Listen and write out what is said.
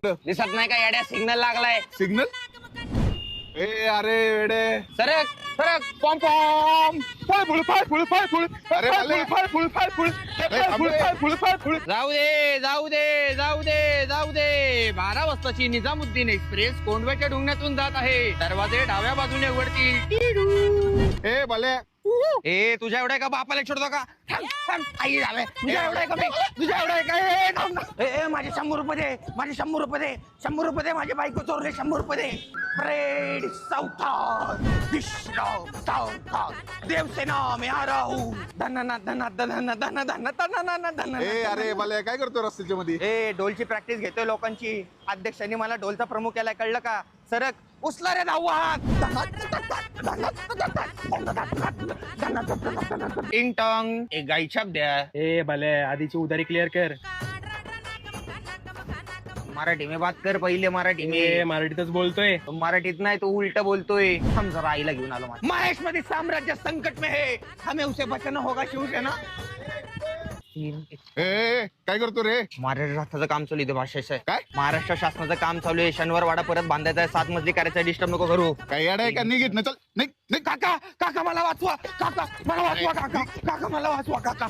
दिसत नाही का येड्या सिग्नल लागलाय. सिग्नल? ए अरे वेडे, सरक सरक पॉम पॉम. अरे जाऊ दे जाऊ दे जाऊ दे जाऊ दे. 12 वाजताची निजामुद्दीन एक्सप्रेस कोंडव्याच्या डोंगण्यातून जात आहे. दरवाजे डाव्या बाजूने उघडतील. ए भले ए तुझ्या एवढ्या का बापाला छोडतो का? थांब, थांब. आई झालंय. तुझ्या एवढ्या का मी? तुझ्या एवढ्या का? ए, थांब ना. ए, माझे 100 रुपये दे. माझे 100 रुपये दे. 100 रुपये दे. माझी बायको चोरले. 100 रुपये दे. ब्रेड साउथान देवसेना में आ रहा हूँ. धना धना धना धना धना धना धना. ए अरे भले काय करतो रस्त्याच्या मध्ये? ए ढोलची प्रॅक्टिस घेतोय लोकांची. अध्यक्षांनी मला ढोलचा प्रमुख केलाय, कळलं का? सरक उचला रे धावू हात. टिंग टॉंग. एक गाई छाप द्या. ए भले आधीची उधारी क्लिअर कर. मराठी में बात कर पहिले. मराठी ए में. मराठीतच बोलतोय. मराठीत नाही, तो उलट बोलतोय. हम जरा आईला घेऊन आलो. महेश मध्ये साम्राज्य संकट में है, हमें उसे बचाना होगा. शिवसेना. ए काय करतो रे? महाराष्ट्र शासनाचं काम चालू आहे. भाषेचं काय? महाराष्ट्र शासनाचं काम चालू आहे. शनिवार वाडा परत बांधायचा आहे. 7 मजली करायचं. डिस्टर्ब नको करू. काय येडा आहे का? निघित ना, चल निघ निघ. काका काका मला वाचवा. काका मला वाचवा. काका काका मला वाचवा. काका